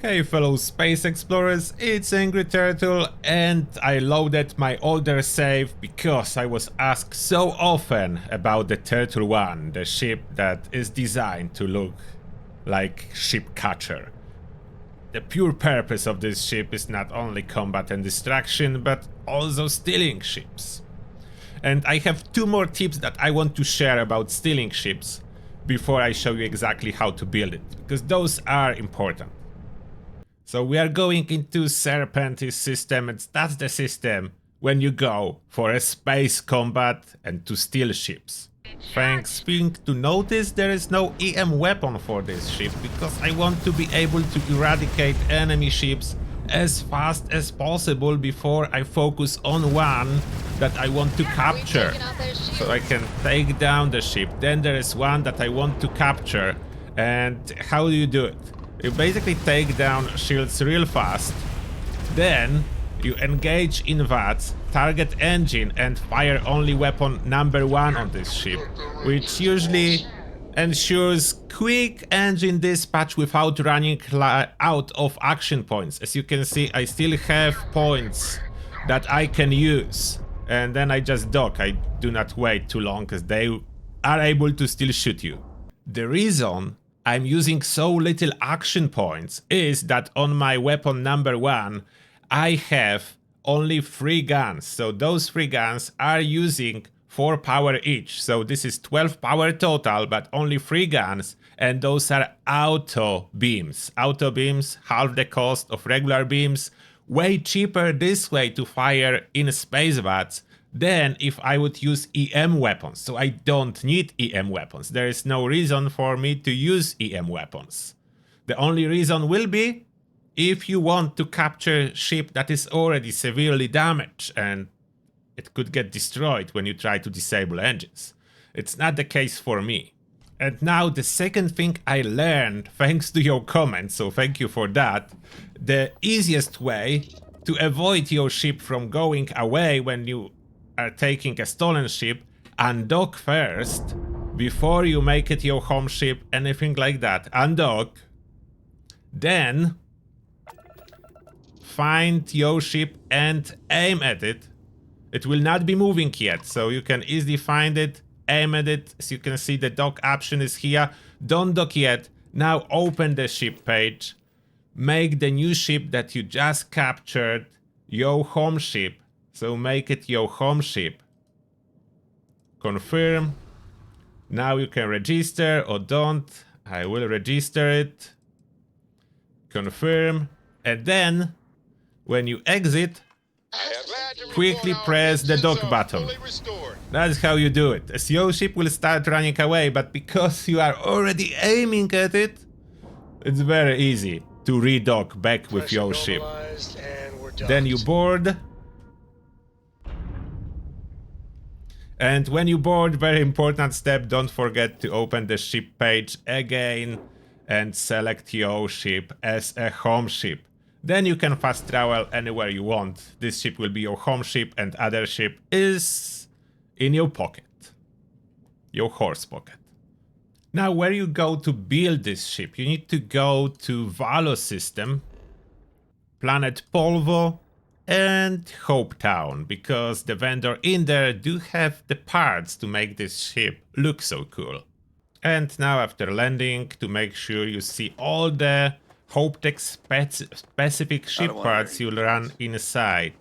Hey fellow space explorers, it's Angry Turtle, and I loaded my older save because I was asked so often about the Turtle 1, the ship that is designed to look like ship catcher. The pure purpose of this ship is not only combat and distraction, but also stealing ships. And I have two more tips that I want to share about stealing ships before I show you exactly how to build it, because those are important. So we are going into Serpentis system, and that's the system when you go for a space combat and to steal ships. Thanks being to notice there is no EM weapon for this ship, because I want to be able to eradicate enemy ships as fast as possible before I focus on one that I want to capture. So I can take down the ship, then there is one that I want to capture. And how do you do it? You basically take down shields real fast, then you engage in VATS, target engine and fire only weapon number 1 on this ship, which usually ensures quick engine dispatch without running out of action points. As you can see, I still have points that I can use, and then I just dock. I do not wait too long because they are able to still shoot you. The reason I'm using so little action points is that on my weapon number 1 I have only 3 guns, so those 3 guns are using 4 power each, so this is 12 power total, but only 3 guns, and those are auto beams. Auto beams, half the cost of regular beams, way cheaper this way to fire in space VATS than if I would use EM weapons, so I don't need EM weapons. There is no reason for me to use EM weapons. The only reason will be if you want to capture a ship that is already severely damaged and it could get destroyed when you try to disable engines. It's not the case for me. And now the second thing I learned thanks to your comments, so thank you for that. The easiest way to avoid your ship from going away when you are taking a stolen ship, undock first before you make it your home ship, anything like that. Undock, then find your ship and aim at it. It will not be moving yet, so you can easily find it, aim at it. As you can see, the dock option is here. Don't dock yet. Now open the ship page, make the new ship that you just captured your home ship. So make it your home ship. Confirm. Now you can register or don't. I will register it. Confirm. And then, when you exit, quickly press the dock button. That's how you do it. As your ship will start running away, but because you are already aiming at it, it's very easy to redock back with your ship. Then you board. And when you board, very important step, don't forget to open the ship page again and select your ship as a home ship. Then you can fast travel anywhere you want. This ship will be your home ship and other ship is in your pocket. Your horse pocket. Now where you go to build this ship, you need to go to Valo system, planet Polvo, and Hope Town, because the vendor in there do have the parts to make this ship look so cool. And now after landing, to make sure you see all the Hope Tech specific ship parts, you'll run inside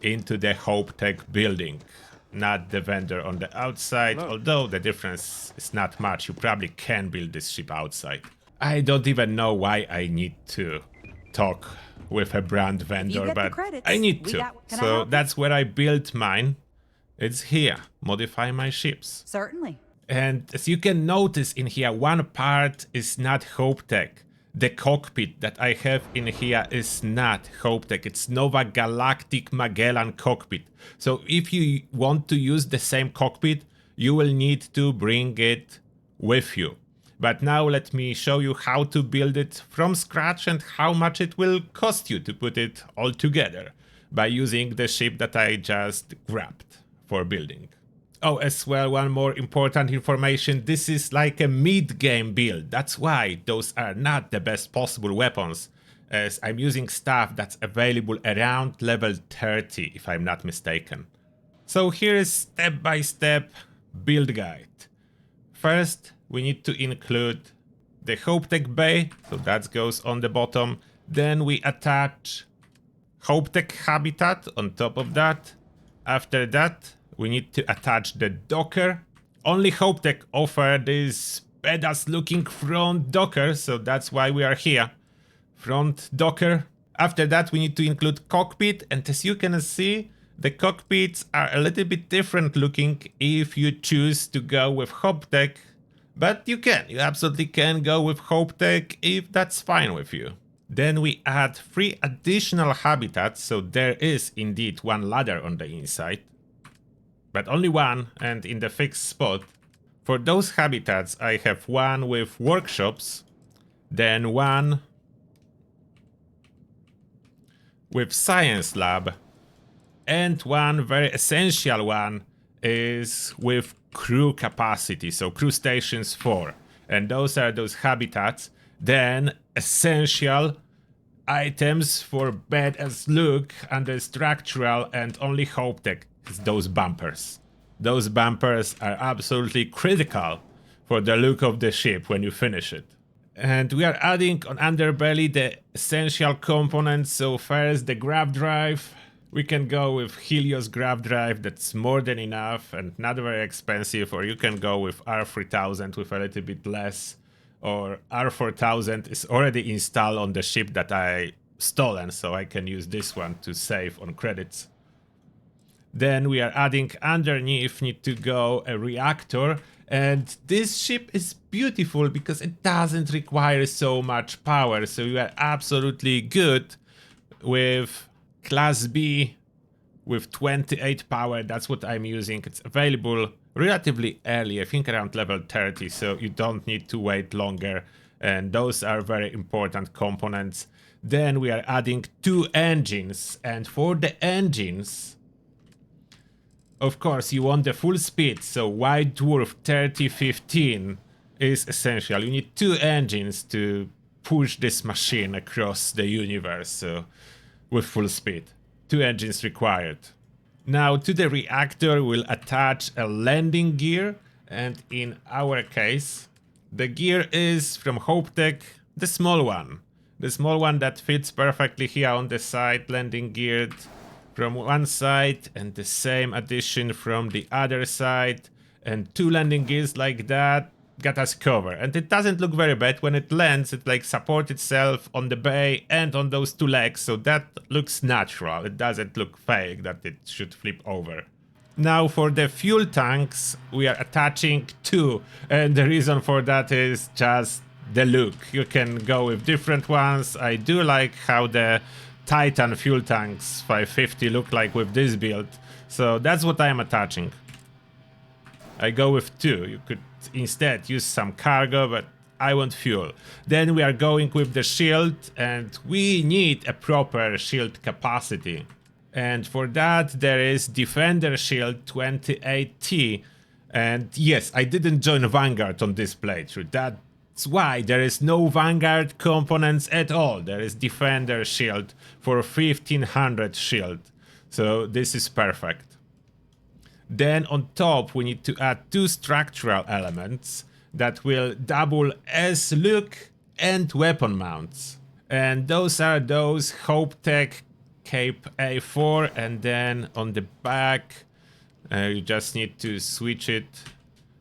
into the Hope Tech building, not the vendor on the outside, although the difference is not much. You probably can build this ship outside. I don't even know why I need to talk with a brand vendor, but I need to. So that's where I built mine. It's here. Modify my ships. Certainly. And as you can notice in here, one part is not Hope Tech. The cockpit that I have in here is not Hope Tech. It's Nova Galactic Magellan cockpit. So if you want to use the same cockpit, you will need to bring it with you. But now let me show you how to build it from scratch and how much it will cost you to put it all together by using the ship that I just grabbed for building. Oh, as well, one more important information. This is like a mid-game build. That's why those are not the best possible weapons. as I'm using stuff that's available around level 30 if I'm not mistaken. So here is step-by-step build guide. First, we need to include the HopeTech bay, so that goes on the bottom. Then we attach HopeTech habitat on top of that. After that, we need to attach the docker. Only HopeTech offer this badass looking front docker, so that's why we are here. Front docker. After that, we need to include cockpit, and as you can see, the cockpits are a little bit different looking if you choose to go with HopeTech, but you absolutely can go with HopeTech if that's fine with you. Then we add 3 additional habitats, so there is indeed one ladder on the inside, but only one and in the fixed spot. For those habitats, I have one with workshops, then one with science lab, and one very essential one is with crew capacity, so crew stations 4. And those are those habitats. Then essential items for badass look under structural, and only HopeTech is those bumpers. Those bumpers are absolutely critical for the look of the ship when you finish it. And we are adding on underbelly the essential components. So first the grav drive. We can go with Helios grav drive, that's more than enough and not very expensive, or you can go with R3000 with a little bit less, or R4000 is already installed on the ship that I stolen, so I can use this one to save on credits. Then we are adding underneath, need to go a reactor, and this ship is beautiful because it doesn't require so much power, so you are absolutely good with Class B with 28 power. That's what I'm using. It's available relatively early, I think around level 30, so you don't need to wait longer, and those are very important components. Then we are adding 2 engines, and for the engines, of course, you want the full speed, so White Dwarf 3015 is essential. You need 2 engines to push this machine across the universe, so with full speed. 2 engines required. Now to the reactor we'll attach a landing gear, and in our case the gear is from HopeTech, the small one. The small one that fits perfectly here on the side, landing geared from one side, and the same addition from the other side, and 2 landing gears like that got us covered. And it doesn't look very bad when it lands. It like supports itself on the bay and on those 2 legs, so that looks natural. It doesn't look fake that it should flip over. Now for the fuel tanks we are attaching 2, and the reason for that is just the look. You can go with different ones. I do like how the Titan fuel tanks 550 look like with this build, so that's what I am attaching. I go with 2. You could instead use some cargo, but I want fuel. Then we are going with the shield, and we need a proper shield capacity. And for that there is Defender Shield 28T. And yes, I didn't join Vanguard on this playthrough. That's why there is no Vanguard components at all. There is Defender Shield for 1500 shield. So this is perfect. Then on top we need to add 2 structural elements that will double as look and weapon mounts. And those are those HopeTech Cape A4, and then on the back you just need to switch it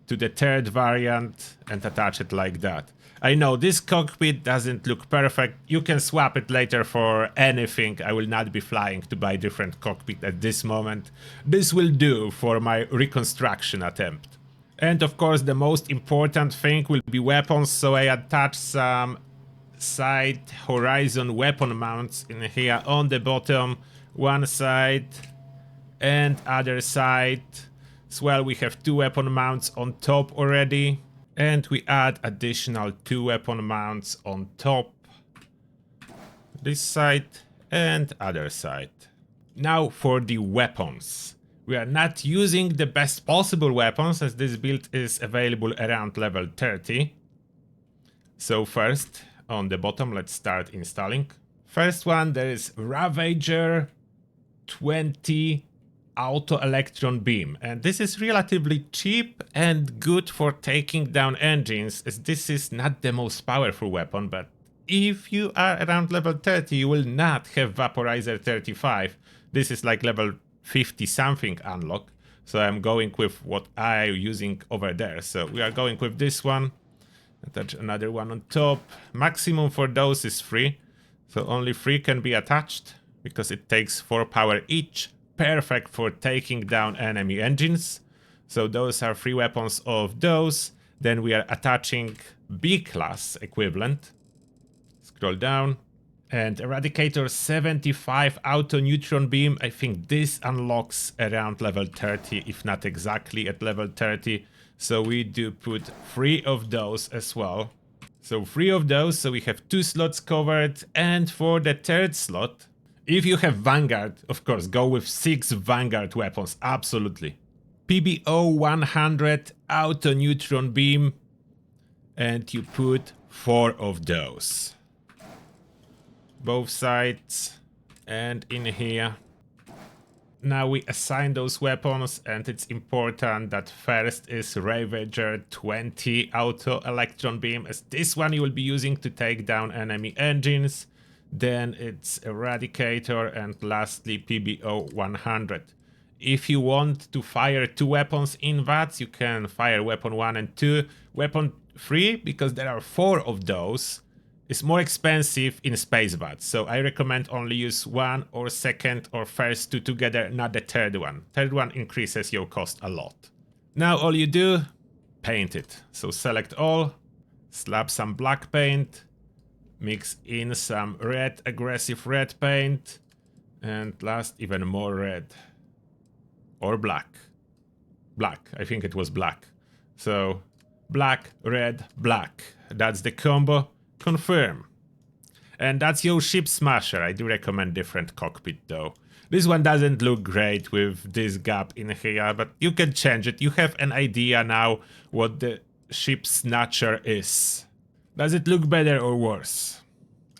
to the 3rd variant and attach it like that. I know this cockpit doesn't look perfect. You can swap it later for anything. I will not be flying to buy different cockpit at this moment. This will do for my reconstruction attempt. And of course the most important thing will be weapons, so I attach some side horizon weapon mounts in here on the bottom, one side and other side. As well, we have 2 weapon mounts on top already. And we add additional 2 weapon mounts on top, this side and other side. Now for the weapons. We are not using the best possible weapons, as this build is available around level 30. So first, on the bottom, let's start installing. First one, there is Ravager 20 Auto Electron Beam, and this is relatively cheap and good for taking down engines, as this is not the most powerful weapon, but if you are around level 30 you will not have Vaporizer 35. This is like level 50 something unlock, so I'm going with what I'm using over there. So we are going with this one, attach another one on top. Maximum for those is 3, so only 3 can be attached because it takes 4 power each. Perfect for taking down enemy engines. So those are 3 weapons of those. Then we are attaching B-class equivalent. Scroll down. And Eradicator 75 Auto Neutron Beam. I think this unlocks around level 30, if not exactly at level 30. So we do put 3 of those as well. So 3 of those, so we have 2 slots covered. And for the third slot, if you have Vanguard, of course, go with 6 Vanguard weapons, absolutely. PBO 100 Auto Neutron Beam, and you put 4 of those. Both sides, and in here. Now we assign those weapons, and it's important that first is Ravager 20 Auto Electron Beam, as this one you will be using to take down enemy engines. Then it's Eradicator, and lastly PBO 100. If you want to fire 2 weapons in VATS, you can fire weapon 1 and 2. Weapon 3, because there are 4 of those, is more expensive in space VATS, so I recommend only use 1 or second or first 2 together, not the third one. Third one increases your cost a lot. Now all you do, paint it. So select all, slap some black paint, mix in some red, aggressive red paint, and last even more red. Or black. Black, I think it was black. So black, red, black. That's the combo. Confirm. And that's your ship smasher. I do recommend different cockpit though. This one doesn't look great with this gap in here, but you can change it. You have an idea now what the ship Snatcher is. Does it look better or worse?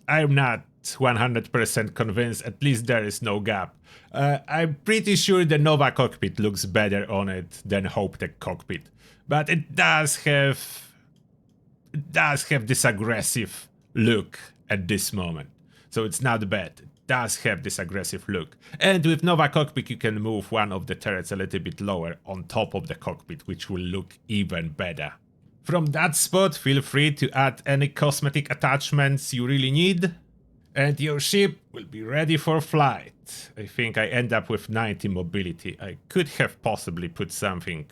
I'm not 100% convinced, at least there is no gap. I'm pretty sure the Nova cockpit looks better on it than HopeTech cockpit, but it does have this aggressive look at this moment, so it's not bad. It does have this aggressive look, and with Nova cockpit you can move one of the turrets a little bit lower on top of the cockpit, which will look even better. From that spot, feel free to add any cosmetic attachments you really need, and your ship will be ready for flight. I think I end up with 90 mobility. I could have possibly put something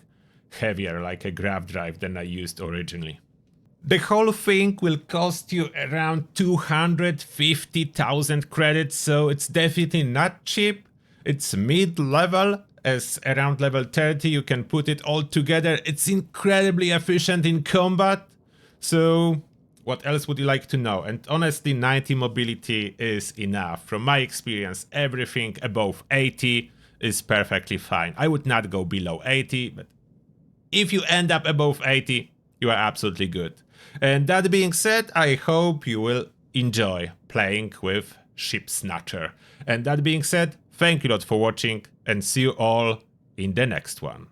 heavier like a grav drive than I used originally. The whole thing will cost you around 250,000 credits, so it's definitely not cheap. It's mid-level, as around level 30 you can put it all together. It's incredibly efficient in combat. So what else would you like to know? And honestly, 90 mobility is enough. From my experience, everything above 80 is perfectly fine. I would not go below 80, but if you end up above 80, you are absolutely good. And that being said, I hope you will enjoy playing with Ship Snatcher. And that being said, thank you a lot for watching, and see you all in the next one.